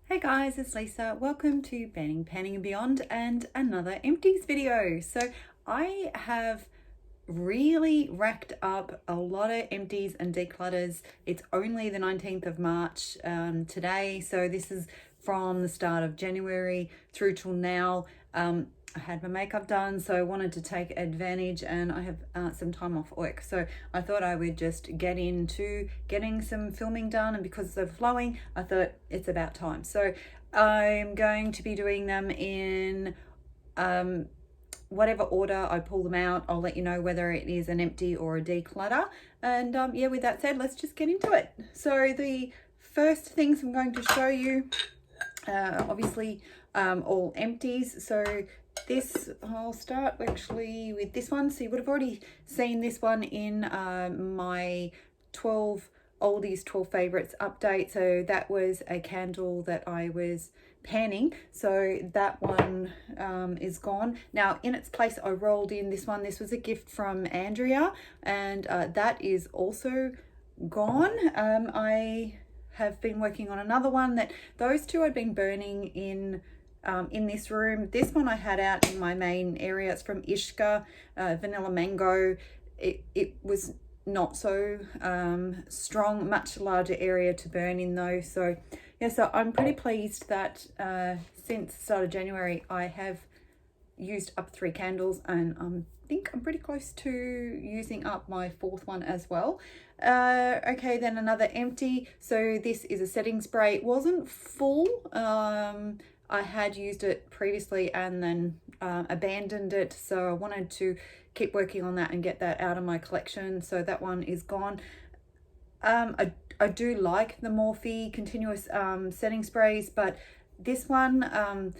Hey guys, it's Lisa. Welcome to Banning, Panning and Beyond and another empties video. So I have really racked up a lot of empties and declutters. It's only the 19th of March today. So this is from the start of January through till now. I had my makeup done, so I wanted to take advantage, and I have some time off work, so I thought I would just get into getting some filming done, and because they're flowing, I thought it's about time. So I'm going to be doing them in whatever order I pull them out. I'll let you know whether it is an empty or a declutter, and yeah, with that said, let's just get into it. So the first things I'm going to show you, obviously all empties. So this, I'll start actually with this one. So you would have already seen this one in my 12 oldies 12 favorites update. So that was a candle that I was panning, so that one is gone. Now in its place I rolled in this one. This was a gift from Andrea, and that is also gone. I have been working on another one that those two I'd been burning in this room. This one I had out in my main area. It's from Ishka, Vanilla Mango. It was not so strong, much larger area to burn in though. So yeah, so I'm pretty pleased that since the start of January I have used up 3 candles, and I think I'm pretty close to using up my 4th one as well. Okay, then another empty. So this is a setting spray. It wasn't full. I had used it previously and then abandoned it, so I wanted to keep working on that and get that out of my collection. So that one is gone. I do like the Morphe continuous setting sprays, but this one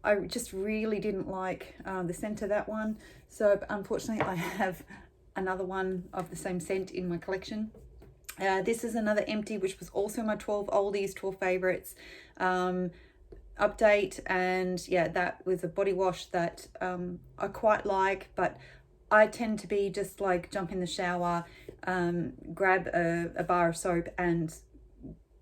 I just really didn't like the scent of that one. So unfortunately I have another one of the same scent in my collection. This is another empty, which was also my 12 oldies 12 favorites update, and yeah, that was a body wash that I quite like, but I tend to be just like jump in the shower, grab a bar of soap and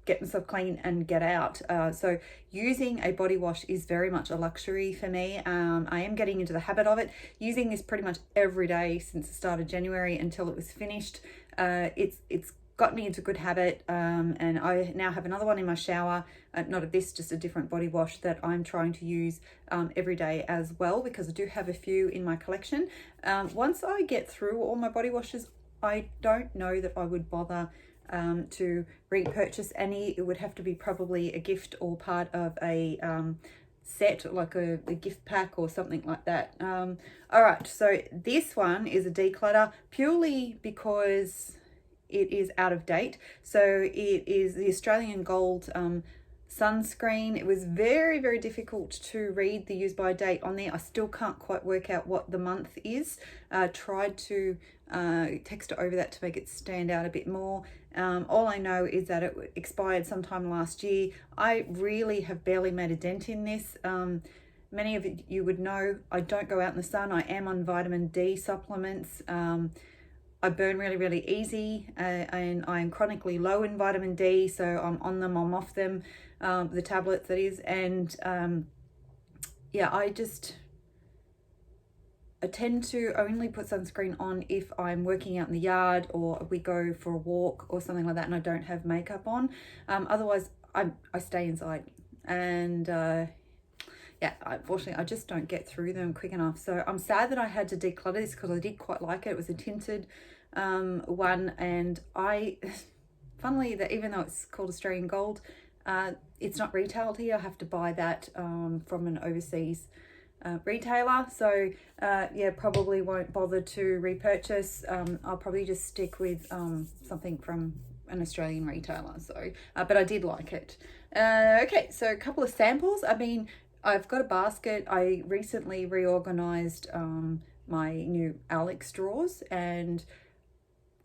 get myself clean and get out. So using a body wash is very much a luxury for me. I am getting into the habit of it, using this pretty much every day since the start of January until it was finished. It's got me into good habit, and I now have another one in my shower, not of this, just a different body wash that I'm trying to use every day as well, because I do have a few in my collection. Once I get through all my body washes, I don't know that I would bother to repurchase any. It would have to be probably a gift or part of a set, like a gift pack or something like that. All right, so this one is a declutter purely because it is out of date. So it is the Australian Gold sunscreen. It was very, very difficult to read the use by date on there. I still can't quite work out what the month is. Tried to text it over that to make it stand out a bit more. All I know is that it expired sometime last year. I really have barely made a dent in this. Many of you would know I don't go out in the sun. I am on vitamin D supplements. I burn really, really easy, and I'm chronically low in vitamin D, so I'm on them, I'm off them, the tablets that is, and yeah, I tend to only put sunscreen on if I'm working out in the yard or we go for a walk or something like that and I don't have makeup on. Otherwise I stay inside, and yeah, unfortunately I just don't get through them quick enough. So I'm sad that I had to declutter this because I did quite like it. It was a tinted one, and I funnily, that even though it's called Australian Gold, it's not retailed here. I have to buy that from an overseas retailer. So yeah, probably won't bother to repurchase. I'll probably just stick with something from an Australian retailer. So but I did like it. Okay, so a couple of samples. I mean, I've got a basket. I recently reorganized my new Alex drawers and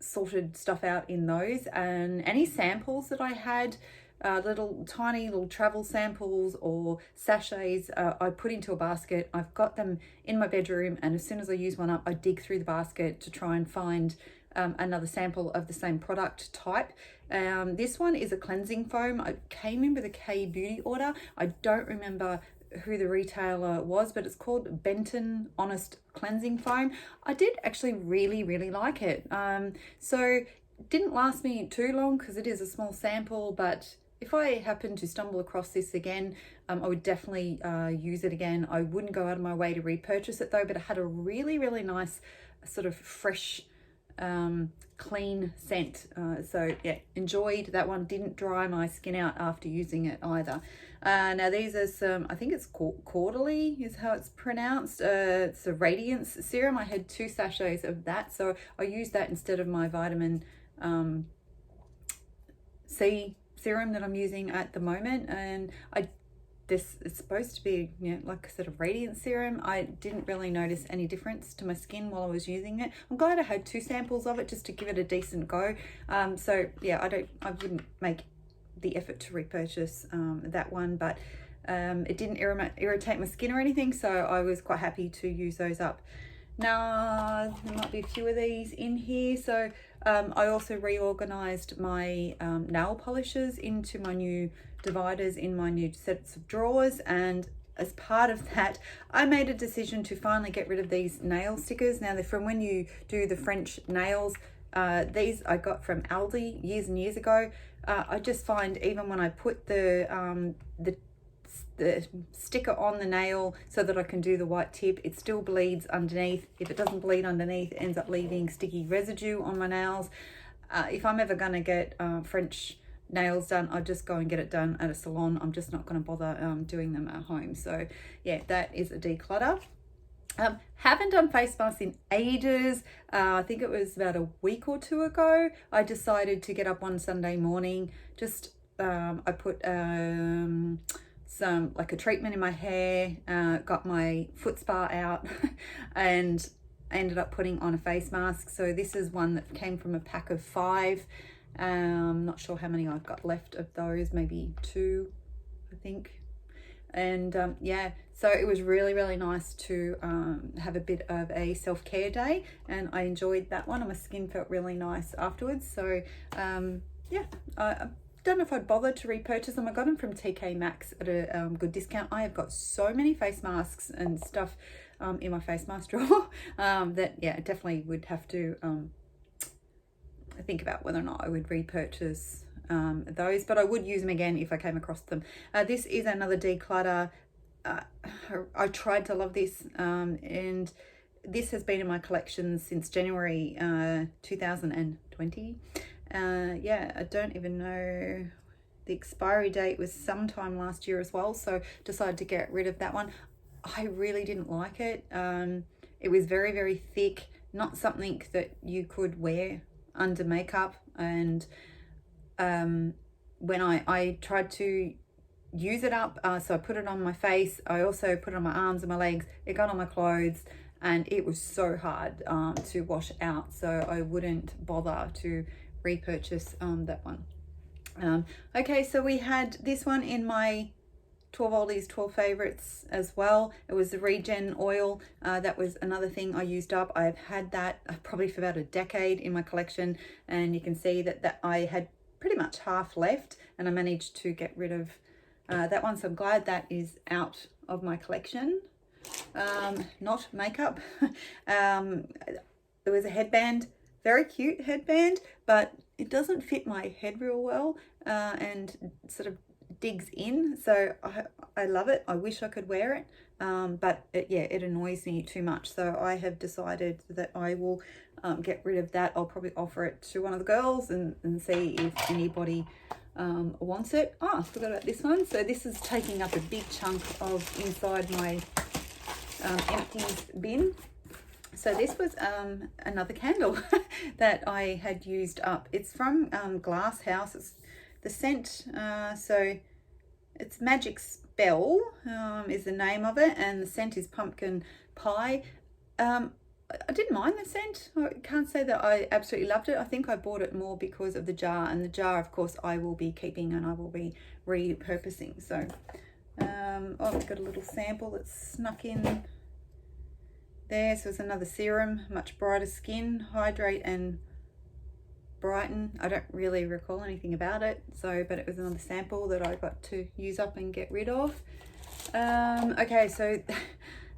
sorted stuff out in those, and any samples that I had, little tiny little travel samples or sachets, I put into a basket. I've got them in my bedroom, and as soon as I use one up, I dig through the basket to try and find another sample of the same product type. This one is a cleansing foam. I came in with a K Beauty order. I don't remember who the retailer was, but it's called Benton Honest Cleansing Foam. I did actually really like it. So it didn't last me too long because it is a small sample, but if I happen to stumble across this again, I would definitely use it again. I wouldn't go out of my way to repurchase it though, but it had a really nice sort of fresh, clean scent. So yeah, enjoyed that one. Didn't dry my skin out after using it either. Now these are some, I think it's Quarterly is how it's pronounced. It's a Radiance serum. I had 2 sachets of that, so I used that instead of my vitamin C serum that I'm using at the moment. And this is supposed to be, you know, like I said, a radiant serum. I didn't really notice any difference to my skin while I was using it. I'm glad I had 2 samples of it just to give it a decent go. So yeah, I wouldn't make the effort to repurchase that one, but it didn't irritate my skin or anything, so I was quite happy to use those up. Now there might be a few of these in here, so I also reorganized my nail polishes into my new dividers in my new sets of drawers, and as part of that I made a decision to finally get rid of these nail stickers. Now they're from when you do the French nails. These I got from Aldi years and years ago. I just find even when I put the sticker on the nail so that I can do the white tip, it still bleeds underneath. If it doesn't bleed underneath, it ends up leaving sticky residue on my nails. If I'm ever going to get French nails done, I just go and get it done at a salon. I'm just not going to bother doing them at home. So yeah, that is a declutter. Haven't done face masks in ages. I think it was about a week or 2 ago. I decided to get up one Sunday morning. Just I put some like a treatment in my hair, got my foot spa out and I ended up putting on a face mask. So this is one that came from a pack of 5. Not sure how many I've got left of those, maybe 2 I think. And yeah, so it was really nice to have a bit of a self-care day, and I enjoyed that one, and my skin felt really nice afterwards. So yeah, I don't know if I'd bother to repurchase them. I got them from TK Maxx at a good discount. I have got so many face masks and stuff in my face mask drawer that yeah, definitely would have to think about whether or not I would repurchase those, but I would use them again if I came across them. This is another declutter. I tried to love this, and this has been in my collection since January 2020. Yeah, I don't even know. The expiry date was sometime last year as well, so decided to get rid of that one. I really didn't like it. It was very thick, not something that you could wear under makeup, and when I tried to use it up, so I put it on my face, I also put it on my arms and my legs, it got on my clothes, and it was so hard to wash out, so I wouldn't bother to repurchase that one. Okay, so we had this one in my 12 Oldies 12 favorites as well. It was the Regen oil. That was another thing I used up. I've had that probably for about a decade in my collection, and you can see that I had pretty much half left, and I managed to get rid of that one, so I'm glad that is out of my collection. Not makeup. There was a headband, very cute headband, but it doesn't fit my head real well, and sort of digs in, so I love it. I wish I could wear it, but yeah, it annoys me too much, so I have decided that I will get rid of that. I'll probably offer it to one of the girls and see if anybody wants it. Oh, I forgot about this one. So this is taking up a big chunk of inside my empties bin. So this was another candle that I had used up. It's from Glass House. It's the scent, so it's Magic Spell is the name of it, and the scent is Pumpkin Pie. I didn't mind the scent. I can't say that I absolutely loved it. I think I bought it more because of the jar, and the jar, of course, I will be keeping and I will be repurposing. So, oh, we've got a little sample that's snuck in there. So it's another serum, much brighter skin, hydrate and brighten. I don't really recall anything about it, so, but it was another sample that I got to use up and get rid of. Okay, so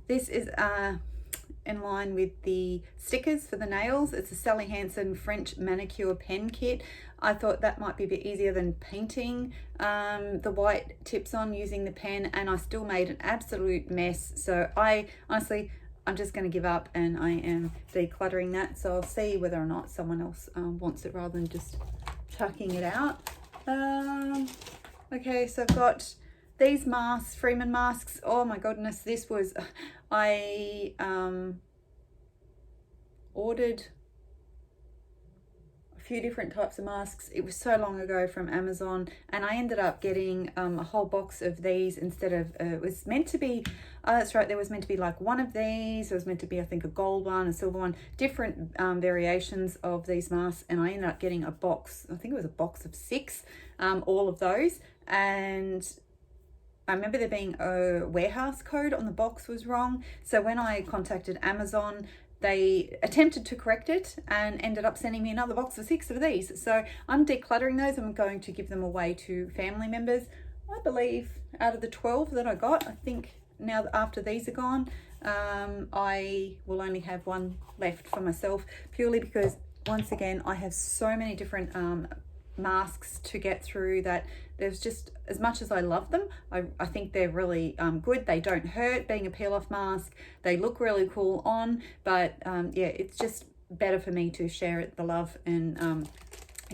this is in line with the stickers for the nails. It's a Sally Hansen French manicure pen kit. I thought that might be a bit easier than painting the white tips on using the pen, and I still made an absolute mess. So I honestly, I'm just going to give up, and I am decluttering that. So I'll see whether or not someone else wants it rather than just chucking it out. Okay, so I've got these masks, Freeman masks. Oh my goodness, this was, I ordered a few different types of masks. It was so long ago from Amazon, and I ended up getting a whole box of these instead of, it was meant to be, that's right, there was meant to be like one of these. There was meant to be, I think, a gold one, a silver one, different variations of these masks, and I ended up getting a box. I think it was a box of 6, all of those. And I remember there being a warehouse code on the box was wrong. So when I contacted Amazon, they attempted to correct it and ended up sending me another box of 6 of these. So I'm decluttering those. I'm going to give them away to family members. I believe out of the 12 that I got, I think now after these are gone, I will only have one left for myself, purely because, once again, I have so many different masks to get through that there's just, as much as I love them, I think they're really good. They don't hurt being a peel-off mask. They look really cool on, but yeah, it's just better for me to share the love and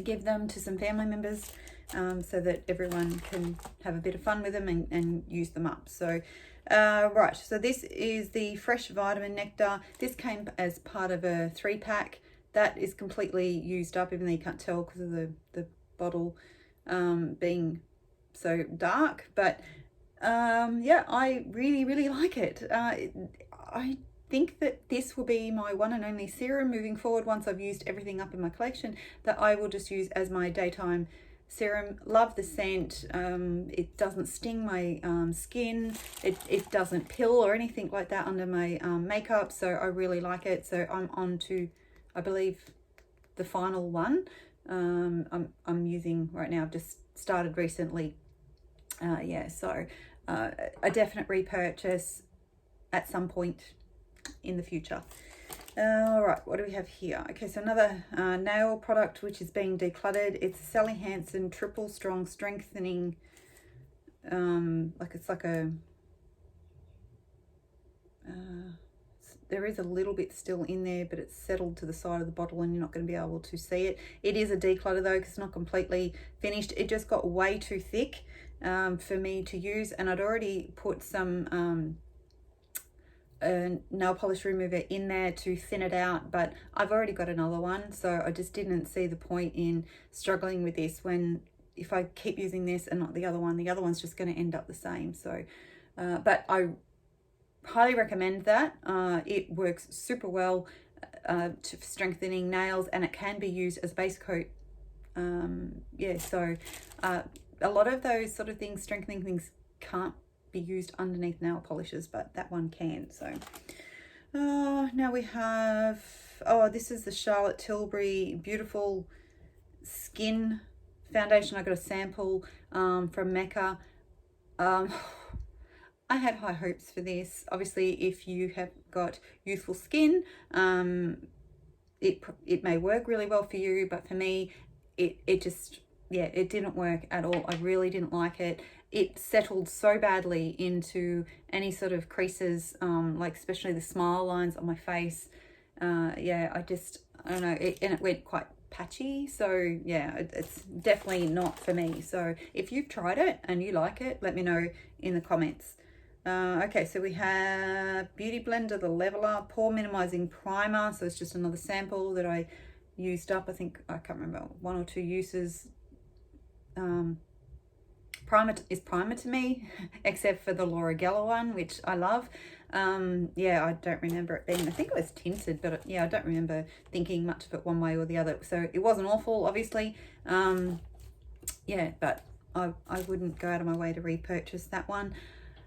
give them to some family members so that everyone can have a bit of fun with them and use them up. So right, so this is the Fresh Vitamin Nectar. This came as part of a 3-pack. That is completely used up, even though you can't tell because of the bottle being so dark. But yeah, I really like it. I think that this will be my one and only serum moving forward once I've used everything up in my collection, that I will just use as my daytime serum. Love the scent. It doesn't sting my skin. It doesn't pill or anything like that under my makeup, so I really like it. So I'm on to, I believe, the final one I'm using right now. I've just started recently. Yeah, so a definite repurchase at some point in the future. All right, what do we have here? Okay, so another nail product which is being decluttered. It's a Sally Hansen Triple Strong Strengthening, like it's like a there is a little bit still in there, but it's settled to the side of the bottle and you're not going to be able to see it. It is a declutter though, because it's not completely finished. It just got way too thick for me to use, and I'd already put some nail polish remover in there to thin it out, but I've already got another one, so I just didn't see the point in struggling with this when, if I keep using this and not the other one's just going to end up the same. So but I highly recommend that. It works super well to strengthening nails, and it can be used as base coat. Yeah, so a lot of those sort of things, strengthening things, can't be used underneath nail polishes, but that one can. So now we have, this is the Charlotte Tilbury Beautiful Skin Foundation. I got a sample from Mecca. I had high hopes for this. Obviously, if you have got youthful skin, it may work really well for you, but for me, it just, yeah, it didn't work at all. I really didn't like it. It settled so badly into any sort of creases, like especially the smile lines on my face. Yeah, I don't know, and it went quite patchy. So yeah, it's definitely not for me. So if you've tried it and you like it, let me know in the comments. Okay, so we have Beauty Blender, the Leveler Pore Minimizing Primer. So it's just another sample that I used up. I think, I can't remember, 1 or 2 uses. Primer is primer to me, except for the Laura Geller one, which I love. Yeah, I don't remember it being, I think it was tinted, but yeah, I don't remember thinking much of it one way or the other. So it wasn't awful, obviously. Yeah, but I wouldn't go out of my way to repurchase that one.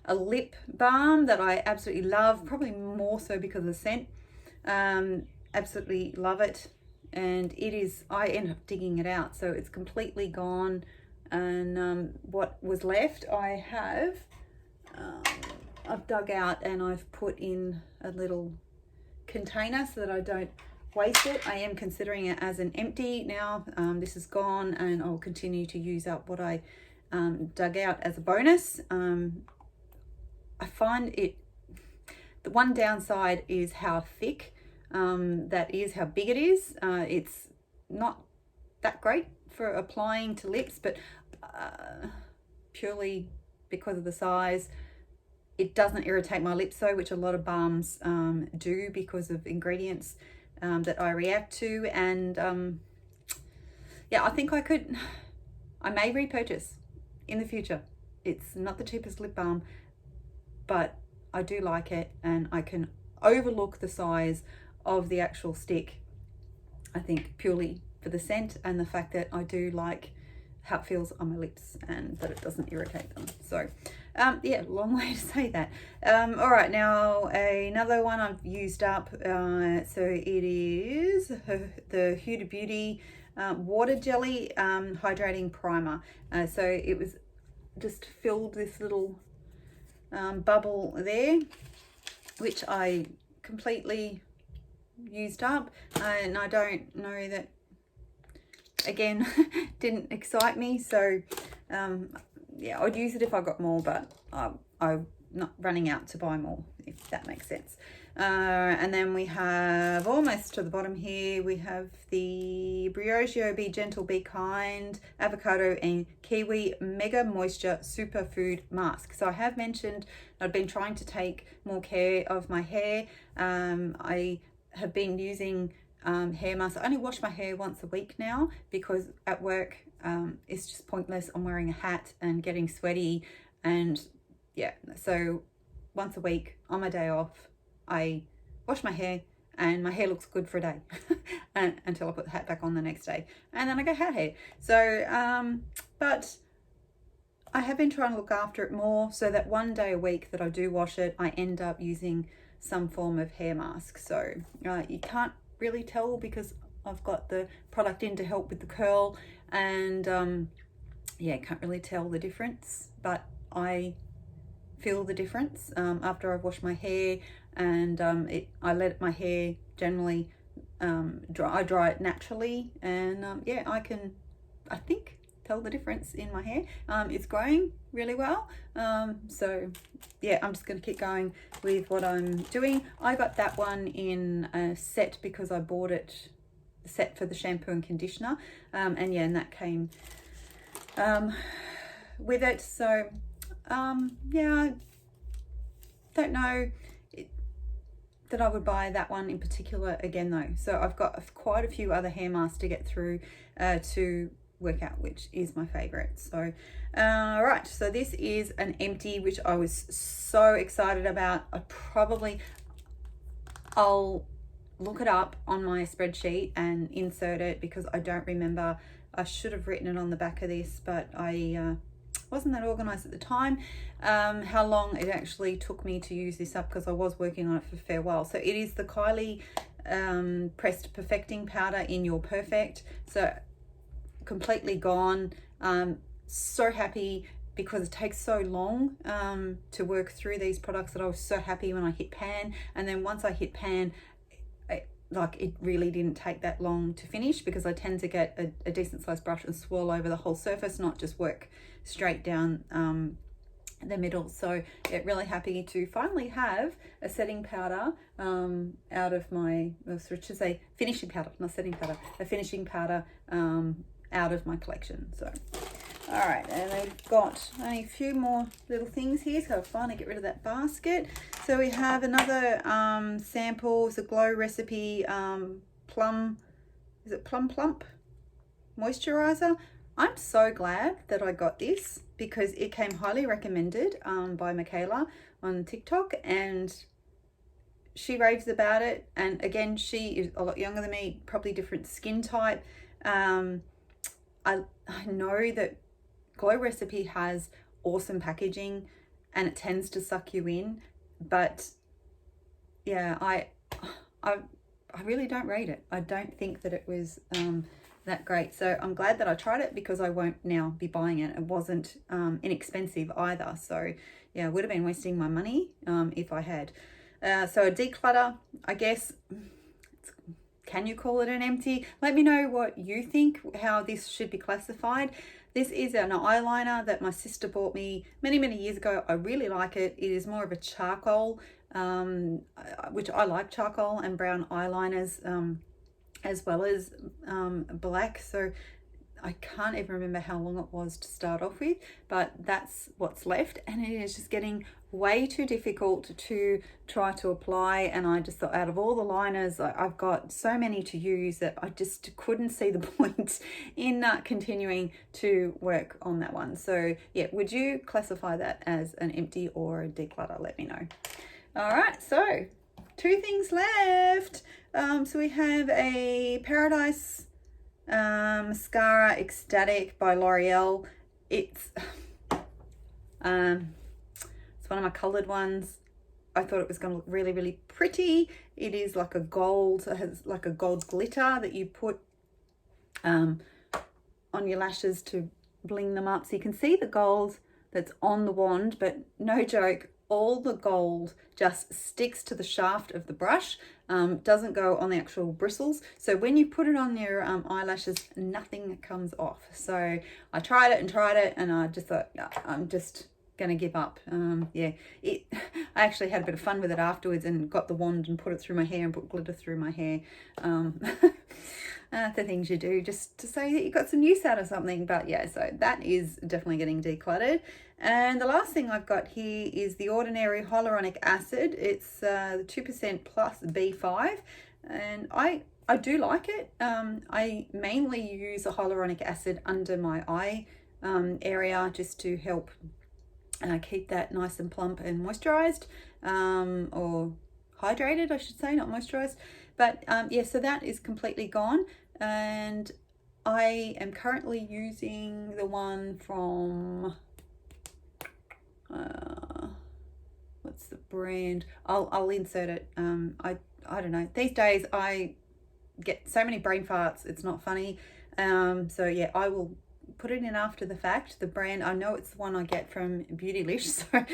A lip balm that I absolutely love, probably more so because of the scent. Absolutely love it. and it is, I ended up digging it out, so it's completely gone. And what was left I have I've dug out and I've put in a little container so that I don't waste it. I am considering it as an empty now. This is gone, and I'll continue to use up what I dug out as a bonus. I find it, the one downside is how thick that is, how big it is. It's not that great for applying to lips, but purely because of the size, it doesn't irritate my lips though, which a lot of balms do because of ingredients that I react to. And yeah, I think I may repurchase in the future. It's not the cheapest lip balm, but I do like it, and I can overlook the size of the actual stick, I think, purely for the scent and the fact that I do like how it feels on my lips and that it doesn't irritate them. So yeah, long way to say that. All right, now another one I've used up. So it is the Huda Beauty water jelly hydrating primer. So it was just filled this little bubble there, which I completely used up, and I don't know that, again, didn't excite me. So yeah, I'd use it if I got more, but I'm not running out to buy more, if that makes sense. And then we have, almost to the bottom here, we have the Briogeo Be Gentle Be Kind Avocado and Kiwi Mega Moisture Superfood Mask. So I have mentioned I've been trying to take more care of my hair. I have been using hair masks. I only wash my hair once a week now because at work it's just pointless. I'm wearing a hat and getting sweaty, and yeah, so once a week on my day off I wash my hair, and my hair looks good for a day until I put the hat back on the next day, and then I go hat hair. So but I have been trying to look after it more, so that one day a week that I do wash it, I end up using some form of hair mask. So you can't really tell because I've got the product in to help with the curl, and yeah, can't really tell the difference, but I feel the difference after I've washed my hair. And I let my hair generally dry. I dry it naturally, and yeah, I think tell the difference in my hair. It's growing really well, so yeah, I'm just going to keep going with what I'm doing. I got that one in a set because I bought it set for the shampoo and conditioner, and yeah, and that came with it. So yeah, I don't know that I would buy that one in particular again though. So I've got quite a few other hair masks to get through to work out which is my favorite. So right, so this is an empty, which I was so excited about. I'll look it up on my spreadsheet and insert it because I don't remember. I should have written it on the back of this, but I wasn't that organized at the time. How long it actually took me to use this up, because I was working on it for a fair while. So it is the Kylie pressed perfecting powder in Your Perfect. So completely gone. So happy because it takes so long to work through these products that I was so happy when I hit pan. And then once I hit pan, it really didn't take that long to finish, because I tend to get a decent sized brush and swirl over the whole surface, not just work straight down the middle. So yeah, really happy to finally have a setting powder out of my, so to say finishing powder, not setting powder, a finishing powder out of my collection. So all right, and I've got only a few more little things here, so I'll finally get rid of that basket. So we have another sample. It's a Glow Recipe Plum, is it Plum Plump moisturizer. I'm so glad that I got this because it came highly recommended by Michaela on TikTok, and she raves about it. And again, she is a lot younger than me, probably different skin type. I know that Glow Recipe has awesome packaging and it tends to suck you in, but yeah, I really don't rate it. I don't think that it was that great. So I'm glad that I tried it because I won't now be buying it. It wasn't inexpensive either. So yeah, I would have been wasting my money if I had. So a declutter, I guess, can you call it an empty? Let me know what you think, how this should be classified. This is an eyeliner that my sister bought me many, many years ago. I really like it. It is more of a charcoal, which I like charcoal and brown eyeliners, as well as black. So I can't even remember how long it was to start off with, but that's what's left. And it is just getting way too difficult to try to apply. And I just thought, out of all the liners, I've got so many to use that I just couldn't see the point in continuing to work on that one. So yeah, would you classify that as an empty or a declutter? Let me know. All right, so 2 things left. So we have a Paradise mascara Ecstatic by L'Oreal. It's one of my colored ones. I thought it was going to look really, really pretty. It is like a gold, it has like a gold glitter that you put on your lashes to bling them up. So you can see the gold that's on the wand, but no joke, all the gold just sticks to the shaft of the brush, doesn't go on the actual bristles. So when you put it on your eyelashes, nothing comes off. So I tried it and I just thought, no, I'm just gonna give up. I actually had a bit of fun with it afterwards and got the wand and put it through my hair and put glitter through my hair. The things you do just to say that you got some use out of something. But yeah, so that is definitely getting decluttered. And the last thing I've got here is the Ordinary Hyaluronic Acid. It's 2% plus B5, and I do like it. I mainly use a hyaluronic acid under my eye area just to help keep that nice and plump and moisturized, or hydrated, I should say, not moisturized. But yeah, so that is completely gone, and I am currently using the one from what's the brand? I'll insert it. I don't know, these days I get so many brain farts, it's not funny. So yeah, I will put it in after the fact. The brand, I know it's the one I get from Beautylish, so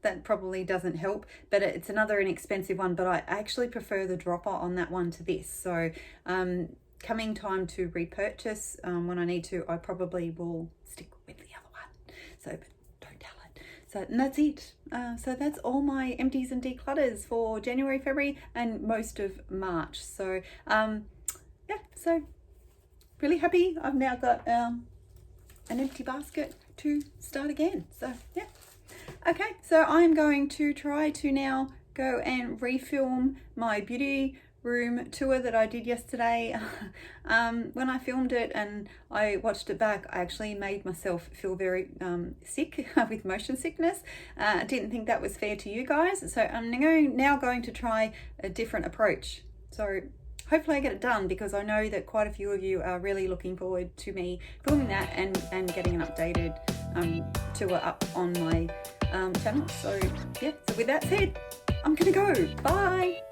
that probably doesn't help, but it's another inexpensive one. But I actually prefer the dropper on that one to this. So coming time to repurchase, when I need to, I probably will stick with the other one. So but don't tell it. So, and that's it. So that's all my empties and declutters for January, February, and most of March. So yeah, so really happy. I've now got an empty basket to start again. So yeah, okay, so I'm going to try to now go and refilm my beauty room tour that I did yesterday. When I filmed it and I watched it back, I actually made myself feel very sick with motion sickness. I didn't think that was fair to you guys, so I'm now going to try a different approach. So hopefully I get it done, because I know that quite a few of you are really looking forward to me filming that and getting an updated tour up on my channel. So yeah, so with that said, I'm gonna go. Bye.